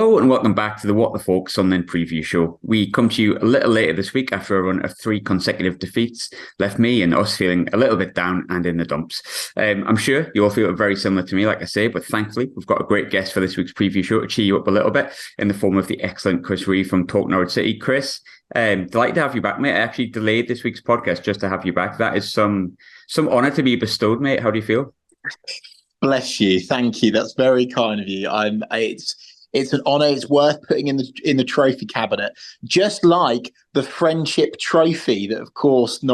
Hello and welcome back to the What the Falk Sunderland preview show. We come to you a little later this week after a run of 3 consecutive defeats, left me and us feeling a little bit down and in the dumps. I'm sure you all feel very similar to me, like I say, but thankfully we've got a great guest for this week's preview show to cheer you up a little bit in the form of the excellent Chris Reeve from TalkNorwichCity. Chris, delighted to have you back, mate. I actually delayed this week's podcast just to have you back. That is some honour to be bestowed, mate. How do you feel? Bless you. Thank you. That's very kind of you. It's an honour. It's worth putting in the trophy cabinet, just like the friendship trophy that, of course,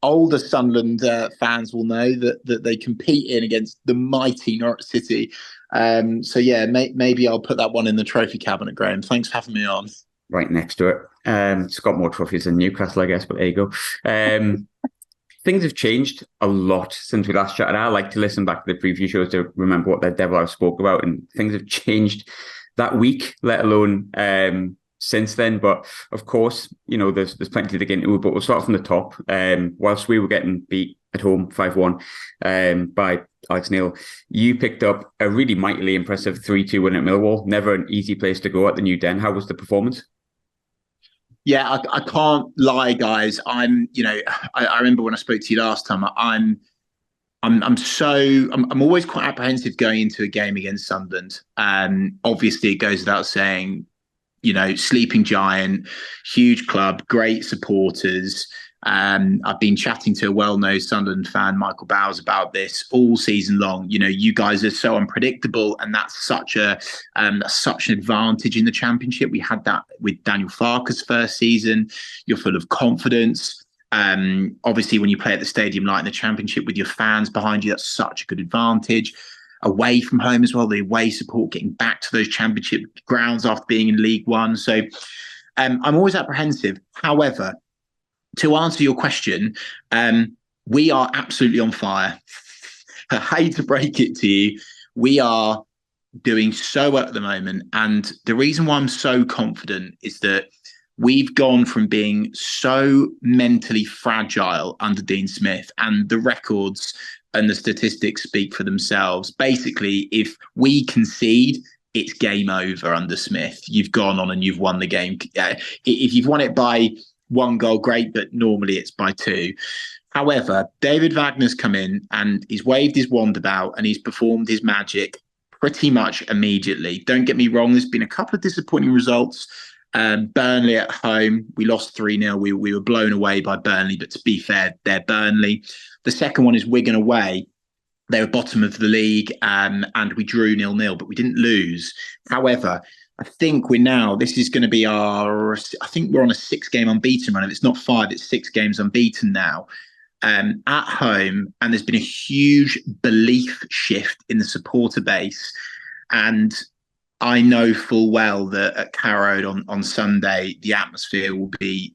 older Sunderland fans will know that they compete in against the mighty Norwich City. Maybe I'll put that one in the trophy cabinet, Graham. Thanks for having me on. Right next to it. It's got more trophies than Newcastle, I guess, but there you go. Things have changed a lot since we last chatted. I like to listen back to the preview shows to remember what the devil I spoke about, and things have changed that week, let alone since then. But of course, you know, there's plenty to get into, but we'll start from the top. Whilst we were getting beat at home 5-1 by Alex Neil, you picked up a really mightily impressive 3-2 win at Millwall. Never an easy place to go at the new Den. How was the performance? Yeah, I can't lie, guys. I remember when I spoke to you last time. I'm always quite apprehensive going into a game against Sunderland. Obviously, it goes without saying, you know, sleeping giant, huge club, great supporters. I've been chatting to a well-known Sunderland fan, Michael Bowers, about this all season long. You know, you guys are so unpredictable, and that's such an advantage in the Championship. We had that with Daniel Farke's first season. You're full of confidence. Obviously, when you play at the stadium like in the Championship with your fans behind you, that's such a good advantage. Away from home as well, the away support, getting back to those Championship grounds after being in League One. So I'm always apprehensive. However, to answer your question, we are absolutely on fire. I hate to break it to you. We are doing so well at the moment. And the reason why I'm so confident is that we've gone from being so mentally fragile under Dean Smith, and the records and the statistics speak for themselves. Basically, if we concede, it's game over under Smith. You've gone on and you've won the game. If you've won it by 1 goal, great, but normally it's by 2. However, David Wagner's come in and he's waved his wand about and he's performed his magic pretty much immediately. Don't get me wrong, there's been a couple of disappointing results. Burnley at home, we lost 3-0. We were blown away by Burnley, but to be fair, they're Burnley. The second one is Wigan away. They were bottom of the league, and we drew 0-0, but we didn't lose. However, I think this is going to be I think we're on a 6-game unbeaten run. If it's not 5, it's 6 games unbeaten now at home. And there's been a huge belief shift in the supporter base. And I know full well that at Carrow Road on Sunday, the atmosphere will be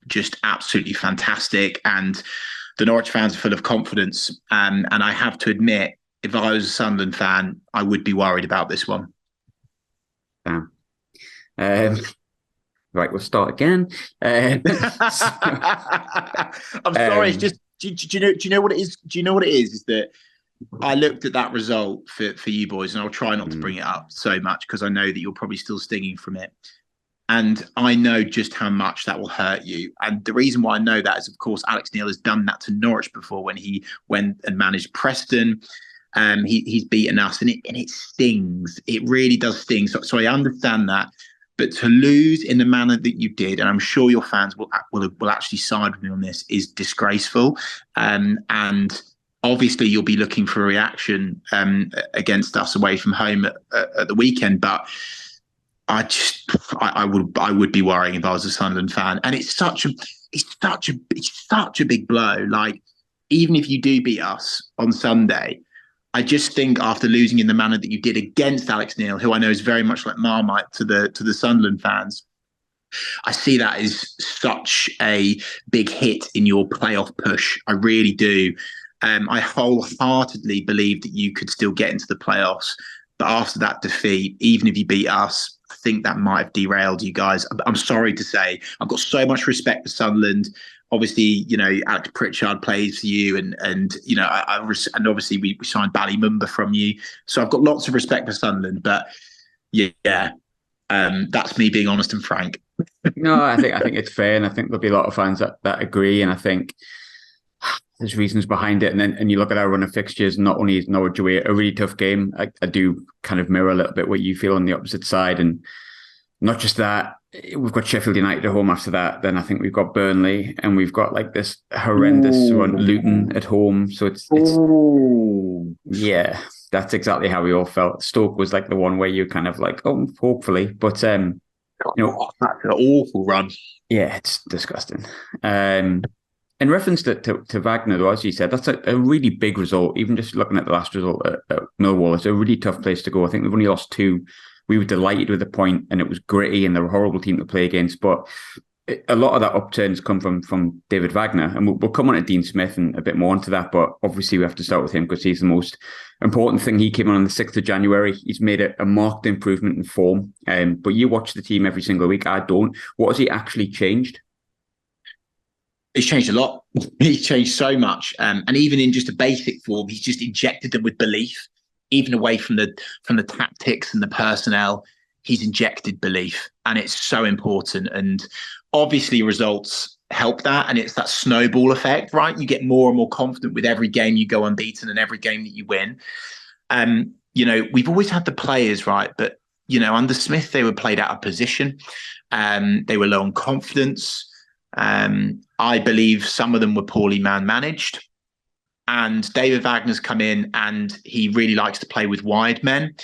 just absolutely fantastic. And the Norwich fans are full of confidence. And I have to admit, if I was a Sunderland fan, I would be worried about this one. Right, we'll start again. I'm sorry. It's just, do you know what it is? Do you know what it is? Is that I looked at that result for you boys, and I'll try not to bring it up so much because I know that you're probably still stinging from it. And I know just how much that will hurt you. And the reason why I know that is, of course, Alex Neil has done that to Norwich before when he went and managed Preston. He's beaten us, and it stings. It really does sting. So I understand that, but to lose in the manner that you did, and I'm sure your fans will actually side with me on this, is disgraceful. And obviously, you'll be looking for a reaction against us away from home at the weekend. But I would be worrying if I was a Sunderland fan. And it's such a big blow. Like, even if you do beat us on Sunday, I just think after losing in the manner that you did against Alex Neil, who I know is very much like Marmite to the Sunderland fans, I see that as such a big hit in your playoff push. I really do. I wholeheartedly believe that you could still get into the playoffs. But after that defeat, even if you beat us, I think that might have derailed you guys. I'm sorry to say. I've got so much respect for Sunderland. Obviously, you know, Alex Pritchard plays for you, and you know, and obviously we signed Bally Mumba from you. So I've got lots of respect for Sunderland. But yeah, That's me being honest and frank. No, I think it's fair, and I think there'll be a lot of fans that agree. And I think there's reasons behind it. And you look at our run of fixtures. Not only is Norwich away a really tough game, I do kind of mirror a little bit what you feel on the opposite side, and not just that. We've got Sheffield United at home after that. Then I think we've got Burnley, and we've got like this horrendous run, Luton at home. So it's yeah, that's exactly how we all felt. Stoke was like the one where you're kind of like, oh, hopefully, but that's an awful run. Yeah, it's disgusting. In reference to Wagner, though, as you said, that's a really big result. Even just looking at the last result at Millwall, it's a really tough place to go. I think we've only lost 2. We were delighted with the point, and it was gritty, and they're a horrible team to play against. But a lot of that upturns come from David Wagner, and we'll come on to Dean Smith and a bit more into that. But obviously, we have to start with him because he's the most important thing. He came on the 6th of January. He's made a marked improvement in form. But you watch the team every single week. I don't. What has he actually changed? He's changed a lot. He's changed so much, and even in just a basic form, he's just injected them with belief. Even away from the tactics and the personnel, he's injected belief, and it's so important. And obviously, results help that, and it's that snowball effect, right? You get more and more confident with every game you go unbeaten and every game that you win. We've always had the players, right? But under Smith, they were played out of position. They were low on confidence. I believe some of them were poorly managed. And David Wagner's come in, and he really likes to play with wide men.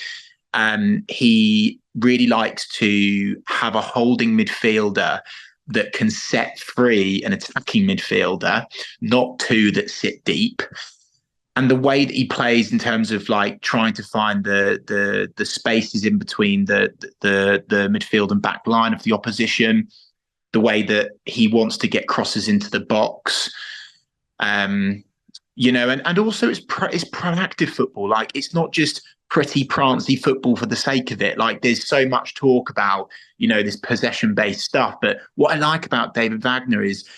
He really likes to have a holding midfielder that can set free an attacking midfielder, not 2 that sit deep. And the way that he plays in terms of like trying to find the spaces in between the midfield and back line of the opposition, the way that he wants to get crosses into the box, and also it's proactive football. Like, it's not just pretty prancy football for the sake of it. Like, there's so much talk about, this possession-based stuff. But what I like about David Wagner is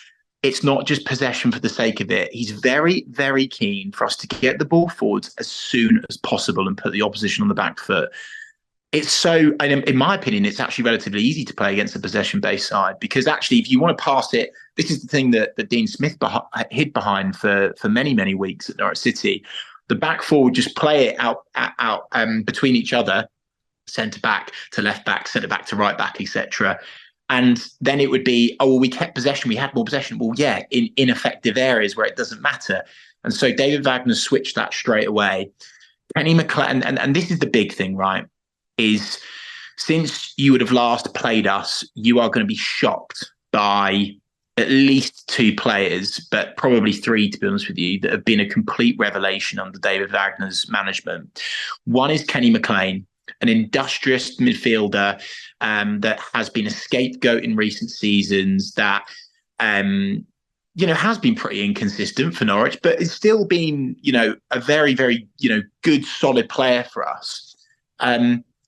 it's not just possession for the sake of it. He's very, very keen for us to get the ball forwards as soon as possible and put the opposition on the back foot. It's so, in my opinion, it's actually relatively easy to play against a possession-based side, because actually, if you want to pass it, this is the thing that Dean Smith hid behind for many, many weeks at Norwich City. The back four would just play it out between each other, centre back to left back, centre back to right back, etc. And then it would be, oh, well, we kept possession, we had more possession. Well, yeah, in ineffective areas where it doesn't matter. And so David Wagner switched that straight away. Kenny McLean, and this is the big thing, right? Is since you would have last played us, you are going to be shocked by at least 2 players, but probably 3, to be honest with you, that have been a complete revelation under David Wagner's management. One is Kenny McLean, an industrious midfielder that has been a scapegoat in recent seasons, that has been pretty inconsistent for Norwich, but it's still been, a very, very, good, solid player for us.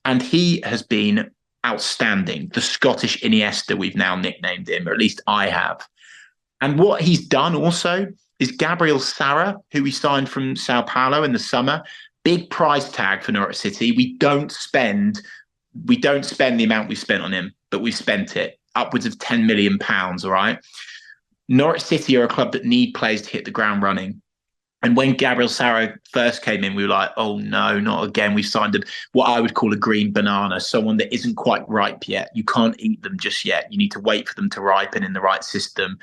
And he has been outstanding. The Scottish Iniesta, we've now nicknamed him, or at least I have. And what he's done also is Gabriel Sara, who we signed from Sao Paulo in the summer, big price tag for Norwich City. We don't spend the amount we've spent on him, but we've spent it, upwards of £10 million, all right? Norwich City are a club that need players to hit the ground running. And when Gabriel Sara first came in, we were like, oh, no, not again. We've signed what I would call a green banana, someone that isn't quite ripe yet. You can't eat them just yet. You need to wait for them to ripen in the right system.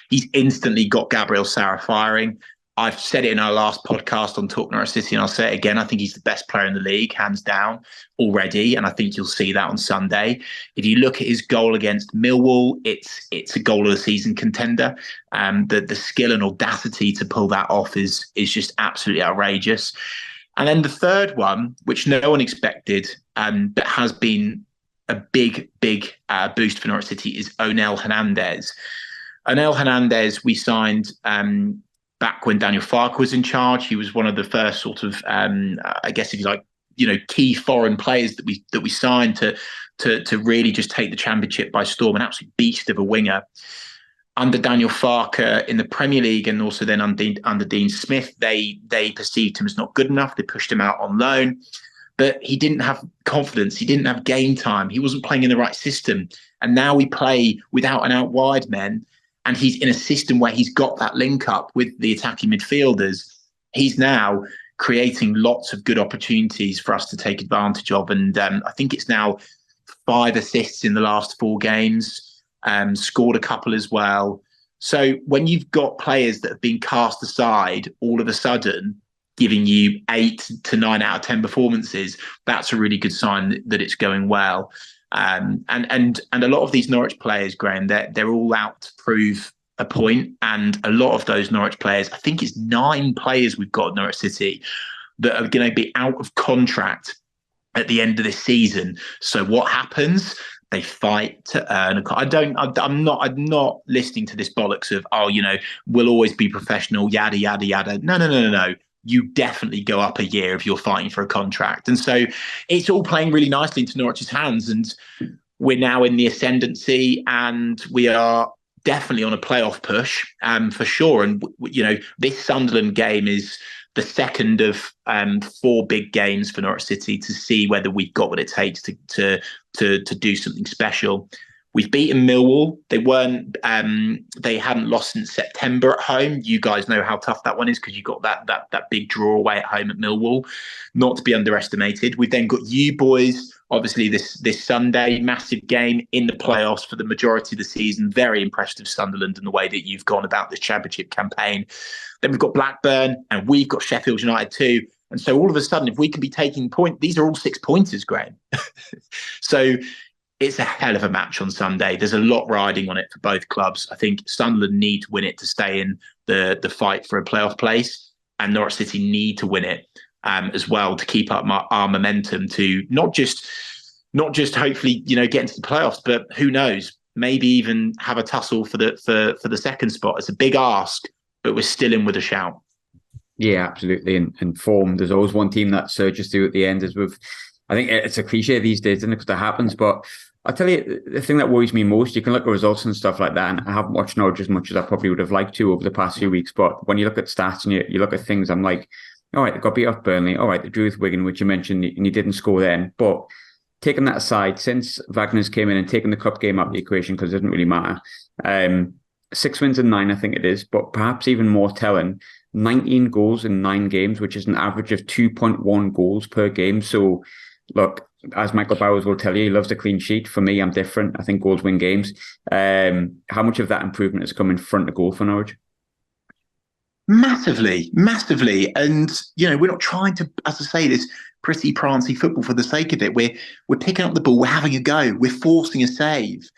He's instantly got Gabriel Sara firing. I've said it in our last podcast on TalkNorwichCity, and I'll say it again. I think he's the best player in the league, hands down, already. And I think you'll see that on Sunday. If you look at his goal against Millwall, it's a goal of the season contender. The skill and audacity to pull that off is just absolutely outrageous. And then the third one, which no one expected, but has been a big boost for Norwich City, is Onel Hernandez. Onel Hernandez, we signed back when Daniel Falk was in charge. He was one of the first sort of, I guess if you like, key foreign players that we signed to really just take the championship by storm. An absolute beast of a winger. Under Daniel Falk in the Premier League, and also then under Dean Smith, they perceived him as not good enough. They pushed him out on loan. but he didn't have confidence. He didn't have game time. He wasn't playing in the right system. And now we play without an out wide men, and he's in a system where he's got that link up with the attacking midfielders. He's now creating lots of good opportunities for us to take advantage of. And I think it's now 5 assists in the last 4 games, scored a couple as well. So when you've got players that have been cast aside all of a sudden, giving you 8 to 9 out of 10 performances, that's a really good sign that it's going well. And a lot of these Norwich players, Graham, they're all out to prove a point. And a lot of those Norwich players, I think it's 9 players we've got at Norwich City that are going to be out of contract at the end of this season. So what happens? They fight to earn I'm not listening to this bollocks of, we'll always be professional, yada, yada, yada. No. You definitely go up a year if you're fighting for a contract. And so it's all playing really nicely into Norwich's hands. And we're now in the ascendancy, and we are definitely on a playoff push, for sure. And, this Sunderland game is the second of 4 big games for Norwich City to see whether we've got what it takes to do something special. We've beaten Millwall. They hadn't lost since September at home. You guys know how tough that one is because you got that big draw away at home at Millwall, not to be underestimated. We've then got you boys, obviously this Sunday, massive game in the playoffs for the majority of the season. Very impressed with Sunderland and the way that you've gone about this championship campaign. Then we've got Blackburn, and we've got Sheffield United too. And so all of a sudden, if we can be taking point, these are all 6-pointers, Graham. So it's a hell of a match on Sunday. There's a lot riding on it for both clubs. I think Sunderland need to win it to stay in the fight for a playoff place, and Norwich City need to win it as well to keep up our momentum to not just hopefully get into the playoffs, but who knows, maybe even have a tussle for the second spot. It's a big ask, but we're still in with a shout. Yeah, absolutely. And form, there's always one team that surges through at the end, I think it's a cliche these days, isn't it? Because that happens. But I'll tell you, the thing that worries me most, you can look at results and stuff like that, and I haven't watched Norwich as much as I probably would have liked to over the past few weeks. But when you look at stats and you look at things, I'm like, all right, they got beat off Burnley. All right, they drew with Wigan, which you mentioned, and you didn't score then. But taking that aside, since Wagner's came in and taken the cup game out of the equation, because it doesn't really matter, 6 wins and 9, I think it is. But perhaps even more telling, 19 goals in 9 games, which is an average of 2.1 goals per game. So, look, as Michael Bowers will tell you, he loves a clean sheet. For me, I'm different. I think goals win games. How much of that improvement has come in front of goal for Norwich? Massively. And, we're not trying to, as I say, this pretty prancy football for the sake of it. We're picking up the ball. We're having a go. We're forcing a save.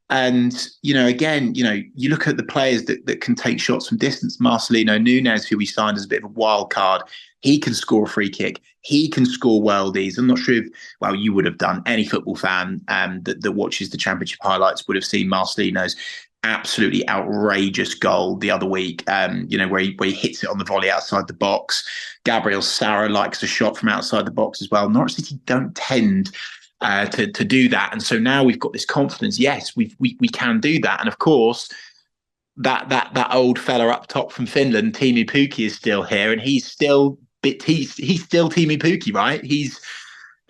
And, again, you look at the players that can take shots from distance. Marcelino Nunes, who we signed as a bit of a wild card, he can score a free kick. He can score worldies. I'm not sure if, you would have done. Any football fan that watches the Championship highlights would have seen Marcelino's absolutely outrageous goal the other week, where he hits it on the volley outside the box. Gabriel Sara likes a shot from outside the box as well. Norwich City don't tend to do that. And so now we've got this confidence. Yes, we can do that. And of course, that old fella up top from Finland, Teemu Pukki, is still here, and he's still Teemu Pukki, right? He's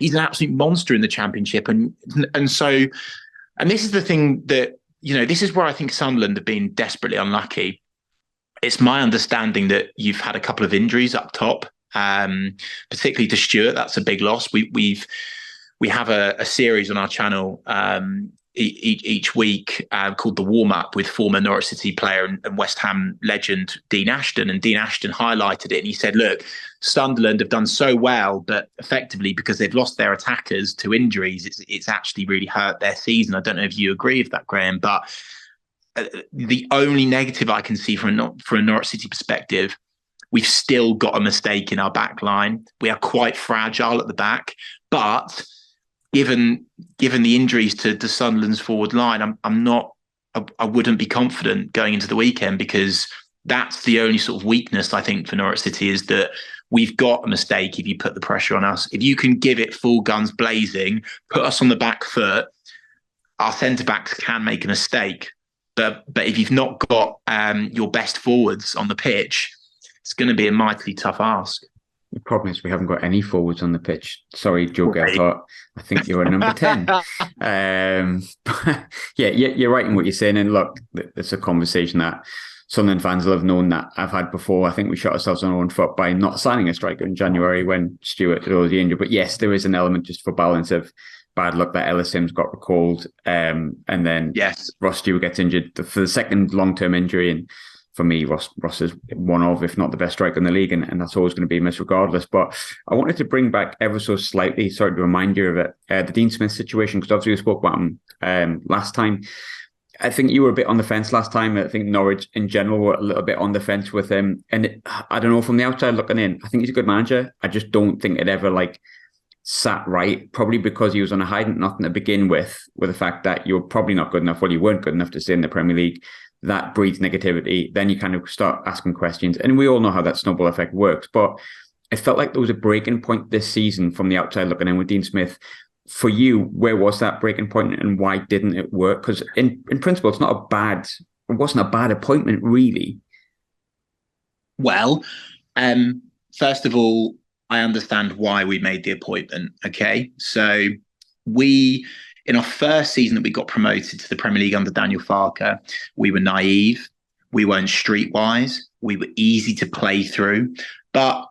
an absolute monster in the Championship, and this is the thing that this is where I think Sunderland have been desperately unlucky. It's my understanding that you've had a couple of injuries up top, particularly to Stewart. That's a big loss. We have a series on our channel each week called The Warm Up with former Norwich City player and West Ham legend Dean Ashton. And Dean Ashton highlighted it, and he said, look, Sunderland have done so well, but effectively because they've lost their attackers to injuries, it's actually really hurt their season. I don't know if you agree with that, Graham, but the only negative I can see from a Norwich City perspective, we've still got a mistake in our back line. We are quite fragile at the back, but given the injuries to Sunderland's forward line, I wouldn't be confident going into the weekend, because that's the only sort of weakness I think for Norwich City, is that we've got a mistake if you put the pressure on us. If you can give it full guns blazing, put us on the back foot, our centre-backs can make a mistake. But if you've not got your best forwards on the pitch, it's going to be a mightily tough ask. The problem is we haven't got any forwards on the pitch. Sorry, Joker. Right. I think you're a number 10. But yeah, you're right in what you're saying. And look, it's a conversation that Sunderland fans will have known that I've had before. I think we shot ourselves on our own foot by not signing a striker in January when Stewart had already injured. But yes, there is an element just for balance of bad luck that Ellis Sims got recalled. And then Yes. Ross Stewart gets injured for the second long-term injury. And for me, Ross is one of, if not the best striker in the league, and that's always going to be missed regardless. But I wanted to bring back ever so slightly, sorry to remind you of it, the Dean Smith situation, because obviously we spoke about him last time. I think you were a bit on the fence last time. I think Norwich in general were a little bit on the fence with him. And I don't know, from the outside looking in, I think he's a good manager. I just don't think it ever sat right, probably because he was on a hiding nothing to begin with the fact that you're probably not good enough. Well, you weren't good enough to stay in the Premier League. That breeds negativity. Then you kind of start asking questions. And we all know how that snowball effect works. But it felt like there was a breaking point this season from the outside looking in with Dean Smith. For you, where was that breaking point and why didn't it work? Because in principle, it wasn't a bad appointment, really. Well, first of all, I understand why we made the appointment. Okay. So in our first season that we got promoted to the Premier League under Daniel Farker, we were naive. We weren't streetwise. We were easy to play through. But,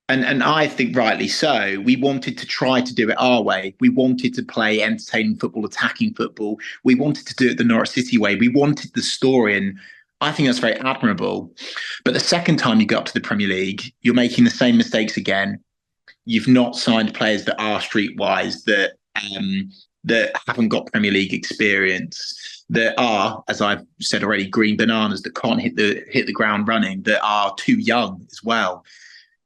and I think rightly so, we wanted to try to do it our way. We wanted to play entertaining football, attacking football. We wanted to do it the Norwich City way. We wanted the story. And I think that's very admirable. But the second time you go up to the Premier League, you're making the same mistakes again. You've not signed players that are streetwise, that haven't got Premier League experience, that are, as I've said already, green bananas that can't hit the ground running, that are too young as well.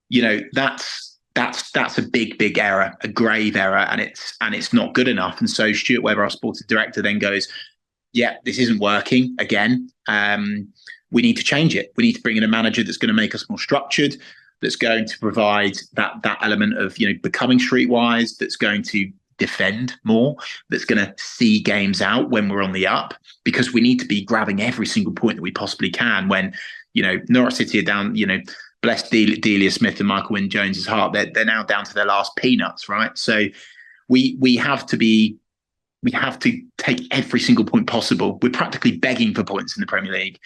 You know, that's a big error, a grave error, and it's not good enough. And so Stuart Webber, our sporting director, then goes, yeah, this isn't working again. We need to change it. We need to bring in a manager that's going to make us more structured, that's going to provide that element of, becoming streetwise, that's going to defend more, that's going to see games out when we're on the up, because we need to be grabbing every single point that we possibly can when, Norwich City are down, bless Delia Smith and Michael Wynne Jones's heart. They're now down to their last peanuts, right? So we have to take every single point possible. We're practically begging for points in the Premier League.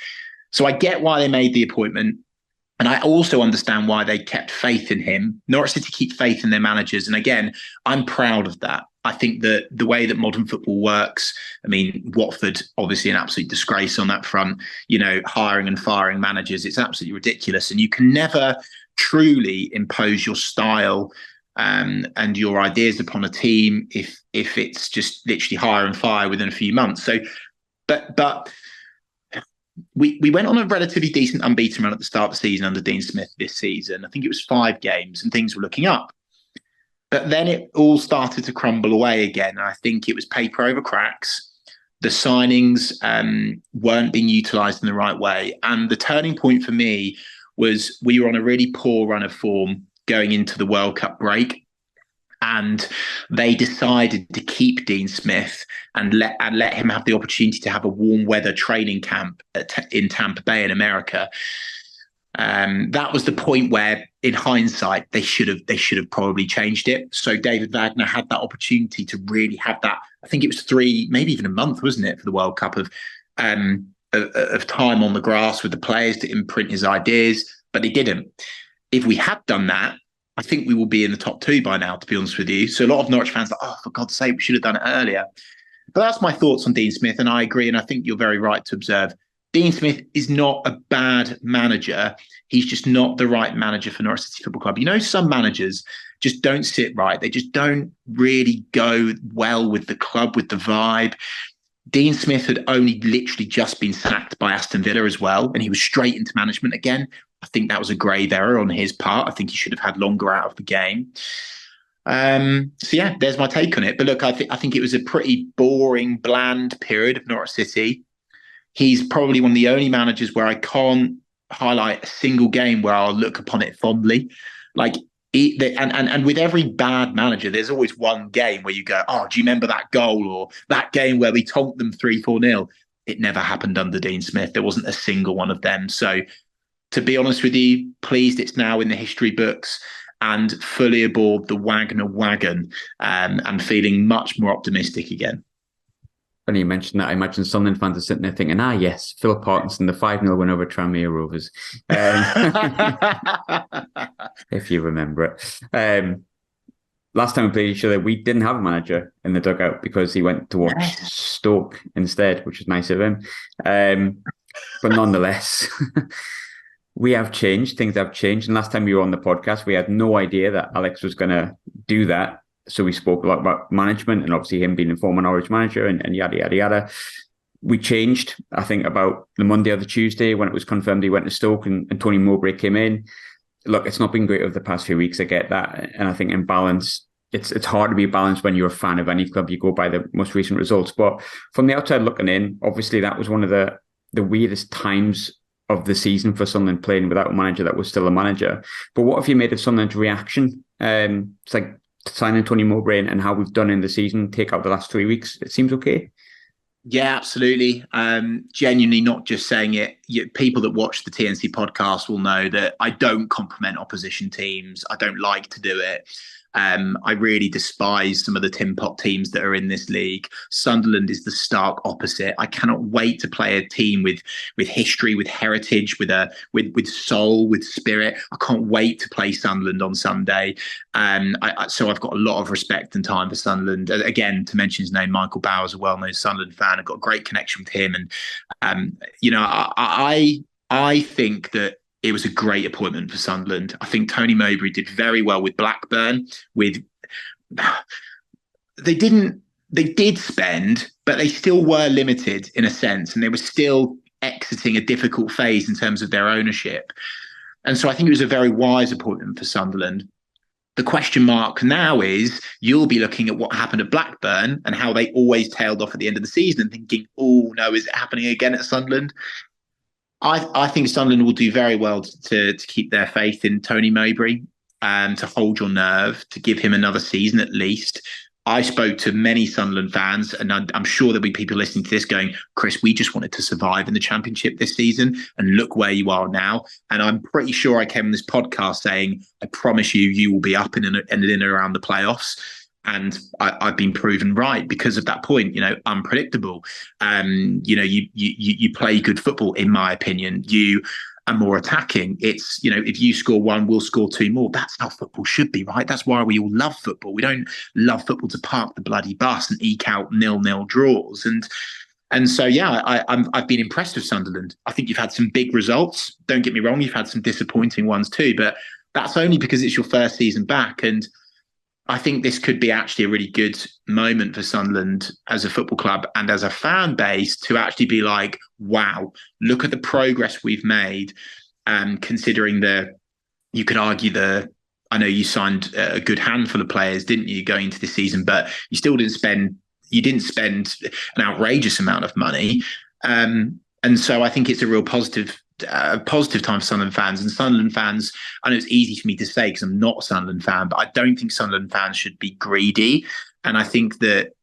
So I get why they made the appointment. And I also understand why they kept faith in him. Norwich City keep faith in their managers. And again, I'm proud of that. I think that the way that modern football works, I mean, Watford, obviously an absolute disgrace on that front, hiring and firing managers, it's absolutely ridiculous. And you can never truly impose your style and your ideas upon a team if it's just literally hire and fire within a few months. So, but we went on a relatively decent unbeaten run at the start of the season under Dean Smith this season. I think it was 5 games and things were looking up. But then it all started to crumble away again. I think it was paper over cracks. The signings weren't being utilised in the right way. And the turning point for me was we were on a really poor run of form going into the World Cup break. And they decided to keep Dean Smith and let him have the opportunity to have a warm weather training camp in Tampa Bay in America. That was the point where, in hindsight, they should have probably changed it. So David Wagner had that opportunity to really have that. I think it was 3, maybe even a month, wasn't it, for the World Cup of time on the grass with the players to imprint his ideas, but they didn't. If we had done that, I think we will be in the top 2 by now, to be honest with you. So a lot of Norwich fans are like, oh, for God's sake, we should have done it earlier. But that's my thoughts on Dean Smith, and I agree, and I think you're very right to observe. Dean Smith is not a bad manager. He's just not the right manager for Norwich City Football Club. Some managers just don't sit right. They just don't really go well with the club, with the vibe. Dean Smith had only literally just been sacked by Aston Villa as well, and he was straight into management again. I think that was a grave error on his part. I think he should have had longer out of the game. So yeah, there's my take on it. But look, I think it was a pretty boring, bland period of Norwich City. He's probably one of the only managers where I can't highlight a single game where I'll look upon it fondly. And with every bad manager, there's always one game where you go, oh, do you remember that goal or that game where we tonked them 3-4-0? It never happened under Dean Smith. There wasn't a single one of them. So to be honest with you, pleased it's now in the history books and fully aboard the Wagner wagon, and feeling much more optimistic again. Funny you mentioned that. I imagine Sunderland fans are sitting there thinking, yes, Philip Parkinson, the 5-0 win over Tranmere Rovers. If you remember it. Last time we played each other, we didn't have a manager in the dugout because he went to watch Stoke instead, which was nice of him. But nonetheless, we have changed. Things have changed. And last time we were on the podcast, we had no idea that Alex was going to do that. So we spoke a lot about management and obviously him being a former Norwich manager and yada, yada, yada. We changed, I think, about the Monday or the Tuesday when it was confirmed he went to Stoke and Tony Mowbray came in. Look, it's not been great over the past few weeks. I get that. And I think in balance, it's hard to be balanced when you're a fan of any club. You go by the most recent results. But from the outside looking in, obviously that was one of the weirdest times of the season for Sunderland, playing without a manager that was still a manager. But what have you made of Sunderland's reaction? It's like signing Tony Mowbray and how we've done in the season, take out the last 3 weeks. It seems okay. Yeah, absolutely. Genuinely not just saying it. People that watch the TNC podcast will know that I don't compliment opposition teams. I don't like to do it. I really despise some of the tin pot teams that are in this league. Sunderland is the stark opposite. I cannot wait to play a team with history, with heritage, with soul, with spirit. I can't wait to play Sunderland on Sunday. So I've got a lot of respect and time for Sunderland. Again, to mention his name, Michael Bowers, a well-known Sunderland fan. I've got a great connection with him, and I think that it was a great appointment for Sunderland. I think Tony Mowbray did very well with Blackburn. They did spend, but they still were limited in a sense, and they were still exiting a difficult phase in terms of their ownership. And so I think it was a very wise appointment for Sunderland. The question mark now is you'll be looking at what happened at Blackburn and how they always tailed off at the end of the season and thinking, oh no, is it happening again at Sunderland? I think Sunderland will do very well to keep their faith in Tony Mowbray, to hold your nerve, to give him another season at least. I spoke to many Sunderland fans, and I'm sure there'll be people listening to this going, Chris, we just wanted to survive in the Championship this season, and look where you are now. And I'm pretty sure I came on this podcast saying, I promise you will be up in and around the playoffs. And I've been proven right because of that point. Unpredictable. You play good football, in my opinion. You are more attacking. It's, if you score one, we'll score two more. That's how football should be, right? That's why we all love football. We don't love football to park the bloody bus and eke out 0-0 draws. And so, yeah, I've been impressed with Sunderland. I think you've had some big results. Don't get me wrong, you've had some disappointing ones too, but that's only because it's your first season back. And I think this could be actually a really good moment for Sunderland as a football club and as a fan base to actually be like, wow, look at the progress we've made. Considering you could argue I know you signed a good handful of players, didn't you, going into the season, but you still didn't spend an outrageous amount of money. And so I think it's a real positive time for Sunderland fans. And Sunderland fans, I know it's easy for me to say because I'm not a Sunderland fan, but I don't think Sunderland fans should be greedy. And I think that,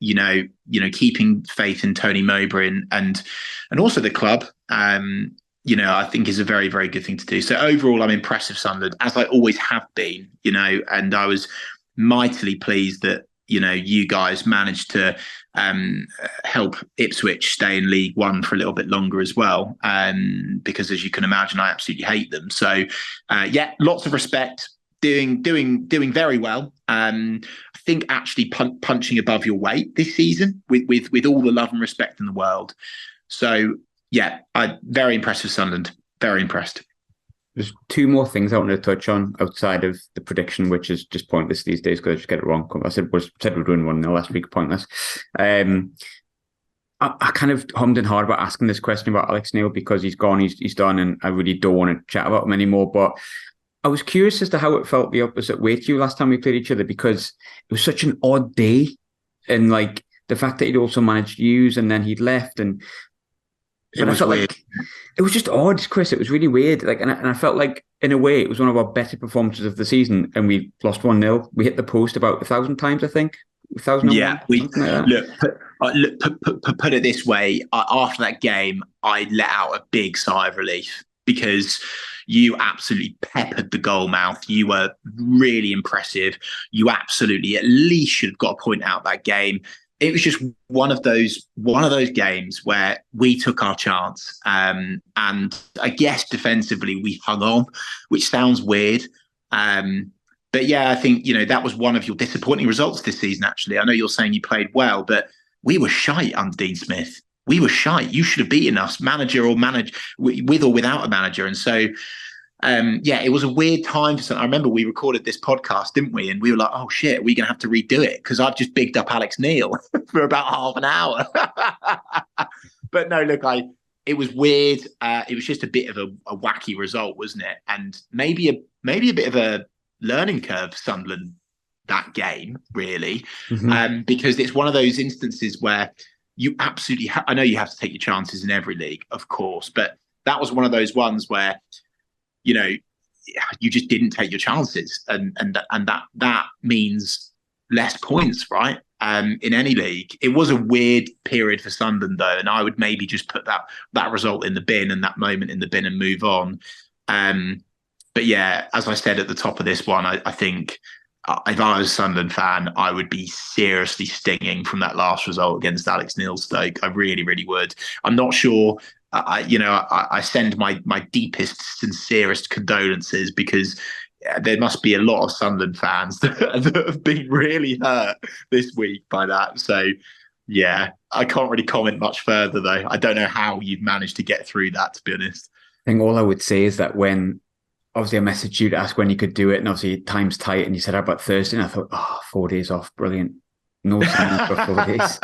keeping faith in Tony Mowbray and also the club, I think is a very, very good thing to do. So overall, I'm impressed with Sunderland, as I always have been, and I was mightily pleased that, you guys managed to help Ipswich stay in League One for a little bit longer as well, because as you can imagine, I absolutely hate them. So, lots of respect, doing very well. I think actually punching above your weight this season with all the love and respect in the world. So, yeah, I'm very impressed with Sunderland. Very impressed. There's two more things I wanted to touch on outside of the prediction, which is just pointless these days because I just get it wrong. I said we're doing one last week, pointless. I kind of hummed and hard about asking this question about Alex Neil because he's gone, he's done, and I really don't want to chat about him anymore. But I was curious as to how it felt the opposite way to you last time we played each other because it was such an odd day, and like the fact that he'd also managed Hughes and then he'd left and. But I felt weird. Like it was just odd, Chris. It was really weird. Like, and I felt like in a way it was one of our better performances of the season, and we lost 1-0. We hit the post about 1,000 times, I think. 1,000. Yeah, put it this way. After that game, I let out a big sigh of relief because you absolutely peppered the goal mouth. You were really impressive. You absolutely at least should have got a point out that game. It was just one of those games where we took our chance. And I guess defensively we hung on, which sounds weird. But yeah, I think, that was one of your disappointing results this season, actually. I know you're saying you played well, but we were shite under Dean Smith. We were shite. You should have beaten us, manager or with or without a manager. And so, it was a weird time for something. I remember we recorded this podcast, didn't we? And we were like, oh shit, are we going to have to redo it? Because I've just bigged up Alex Neil for about half an hour. But no, look, it was weird. It was just a bit of a wacky result, wasn't it? And maybe a bit of a learning curve for Sunderland that game, really, because it's one of those instances where you absolutely I know you have to take your chances in every league, of course, but that was one of those ones where you just didn't take your chances, and that means less points, right? In any league. It was a weird period for Sunderland, though, and I would maybe just put that result in the bin and that moment in the bin and move on. But yeah, as I said at the top of this one, I think if I was a Sunderland fan, I would be seriously stinging from that last result against Alex Neil Stoke. I really, really would. I'm not sure. I send my deepest, sincerest condolences, because there must be a lot of Sunderland fans that have been really hurt this week by that. So, yeah, I can't really comment much further, though. I don't know how you've managed to get through that, to be honest. I think all I would say is that when, obviously, I messaged you to ask when you could do it, and obviously time's tight, and you said, how about Thursday? And I thought, 4 days off, brilliant. No sign for 4 days.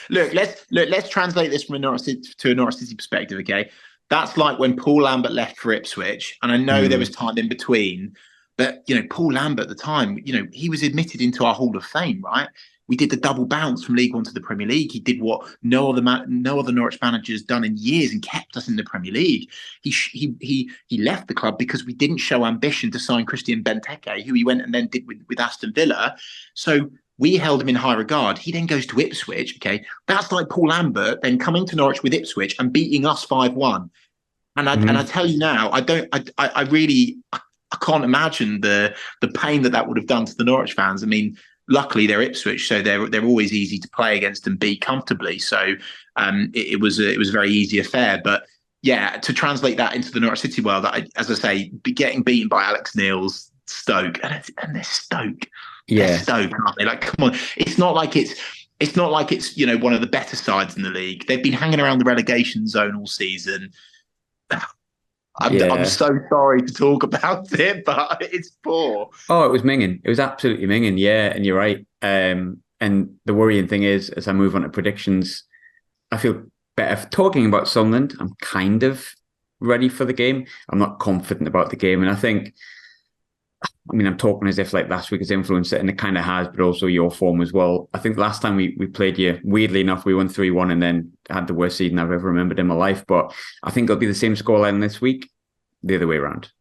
Let's translate this from a Norwich City perspective, okay? That's like when Paul Lambert left for Ipswich, and I know there was time in between, but Paul Lambert at the time, he was admitted into our Hall of Fame, right? We did the double bounce from League One to the Premier League. He did what no other Norwich manager has done in years and kept us in the Premier League. He left the club because we didn't show ambition to sign Christian Benteke, who he went and then did with Aston Villa. So we held him in high regard. He then goes to Ipswich. Okay, that's like Paul Lambert then coming to Norwich with Ipswich and beating us 5-1. And I tell you now, I can't imagine the pain that would have done to the Norwich fans. I mean, luckily they're Ipswich, so they're always easy to play against and beat comfortably. So it was a very easy affair. But yeah, to translate that into the Norwich City world, as I say, getting beaten by Alex Neil's Stoke, and they're Stoke. Yeah, they're Stoke, aren't they? Like, come on, it's not like it's one of the better sides in the league. They've been hanging around the relegation zone all season. I'm so sorry to talk about it, but it's poor. Oh, it was minging. It was absolutely minging. Yeah, and you're right. And the worrying thing is, as I move on to predictions, I feel better talking about Sunderland. I'm kind of ready for the game. I'm not confident about the game, and I think, I'm talking as if like last week has influenced it, and it kind of has, but also your form as well. I think last time we played you, weirdly enough, we won 3-1 and then had the worst season I've ever remembered in my life. But I think it'll be the same scoreline this week, the other way around.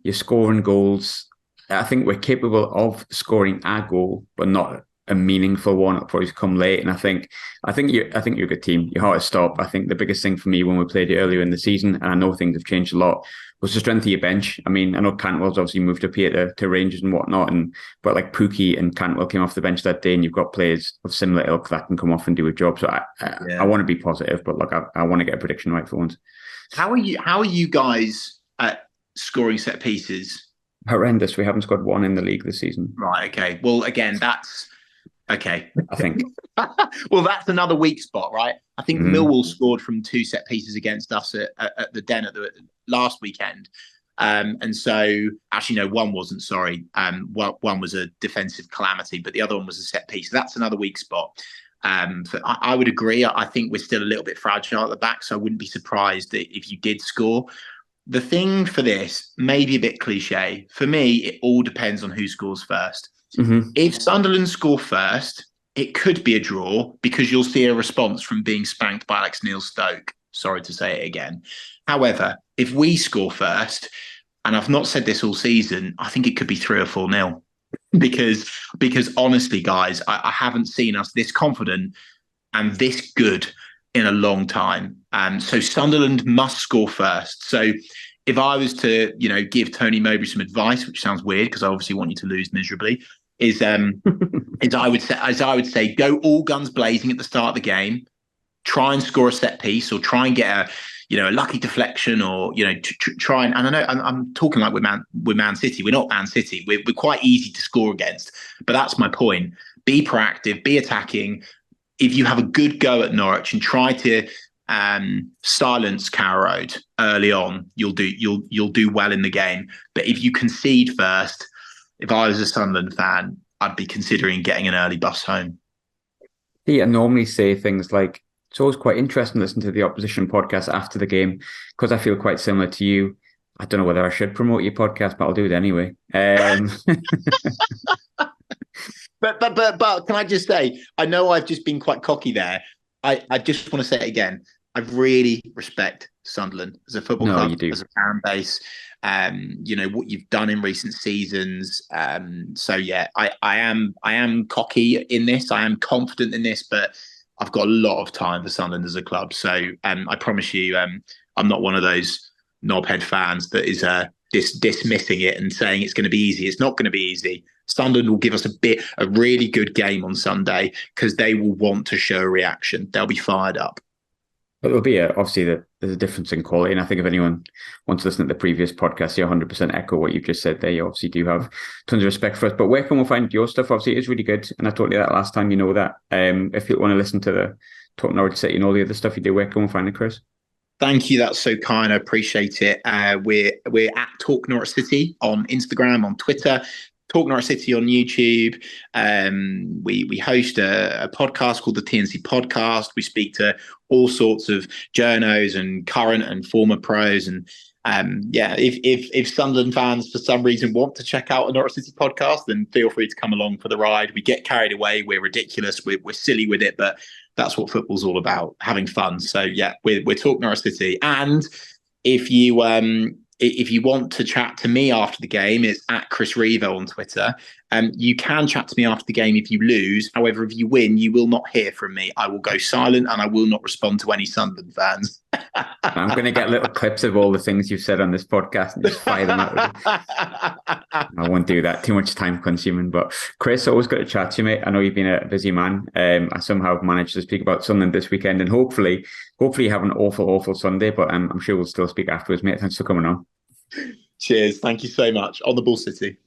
You're scoring goals. I think we're capable of scoring a goal, but not a meaningful one. It'll probably come late. And I think you're a good team. You're hard to stop. I think the biggest thing for me when we played you earlier in the season, and I know things have changed a lot, was the strength of your bench. I mean, I know Cantwell's obviously moved up here to Rangers and whatnot, but like Pookie and Cantwell came off the bench that day, and you've got players of similar ilk that can come off and do a job. So I want to be positive, but look, I want to get a prediction right for once. How are you guys at scoring set pieces? Horrendous. We haven't scored one in the league this season. Right. Okay. Well, again, that's okay. I think. Well, that's another weak spot, right? I think Millwall scored from 2 set pieces against us at the Den at the last weekend. And so, actually, no, one wasn't, sorry. One was a defensive calamity, but the other one was a set piece. So that's another weak spot. So I would agree. I think we're still a little bit fragile at the back, so I wouldn't be surprised if you did score. The thing for this, maybe a bit cliche, for me, it all depends on who scores first. If Sunderland score first, it could be a draw because you'll see a response from being spanked by Alex Neil Stoke. Sorry to say it again. However, if we score first, and I've not said this all season, I think it could be 3 or 4-0. Because honestly, guys, I haven't seen us this confident and this good in a long time. So Sunderland must score first. So if I was to, give Tony Mowbray some advice, which sounds weird because I obviously want you to lose miserably, is I would say go all guns blazing at the start of the game, try and score a set piece or try and get a lucky deflection or try and I know I'm talking like we're Man City. We're not Man City. We're quite easy to score against, but that's my point. Be proactive, be attacking. If you have a good go at Norwich and try to silence Carrow Road early on, you'll do well in the game. But if you concede first, if I was a Sunderland fan, I'd be considering getting an early bus home. Yeah, I normally say things like, it's always quite interesting to listen to the opposition podcast after the game because I feel quite similar to you. I don't know whether I should promote your podcast, but I'll do it anyway. But can I just say, I know I've just been quite cocky there. I just want to say it again. I really respect Sunderland as a football club, as a fan base. What you've done in recent seasons. So yeah, I am cocky in this. I am confident in this, but I've got a lot of time for Sunderland as a club. So I promise you, I'm not one of those knobhead fans that is dismissing it and saying it's going to be easy. It's not going to be easy. Sunderland will give us a really good game on Sunday because they will want to show a reaction. They'll be fired up. But there'll be obviously there's a difference in quality, and I think if anyone wants to listen to the previous podcast, you 100% echo what you've just said there. You obviously do have tons of respect for us. But where can we find your stuff? Obviously, it is really good, and I told you that last time. You know that. If you want to listen to the Talk Norwich City and all the other stuff you do, where can we find it, Chris? Thank you. That's so kind. I appreciate it. We're at Talk Norwich City on Instagram, on Twitter. Talk Norwich City on YouTube. We host a podcast called the TNC Podcast. We speak to all sorts of journos and current and former pros. And if Sunderland fans for some reason want to check out a Norwich City podcast, then feel free to come along for the ride. We get carried away. We're ridiculous. We're silly with it, but that's what football's all about, having fun. So yeah, we're Talk Norwich City. And if you want to chat to me after the game, it's at Chris Reeve on Twitter. You can chat to me after the game if you lose. However, if you win, you will not hear from me. I will go silent and I will not respond to any Sunderland fans. I'm going to get little clips of all the things you've said on this podcast and just fire them out. I won't do that. Too much time consuming. But Chris, always good to chat to you, mate. I know you've been a busy man. I somehow managed to speak about Sunderland this weekend, and hopefully you have an awful Sunday. But I'm sure we'll still speak afterwards, mate. Thanks for coming on. Cheers. Thank you so much. On the ball, City.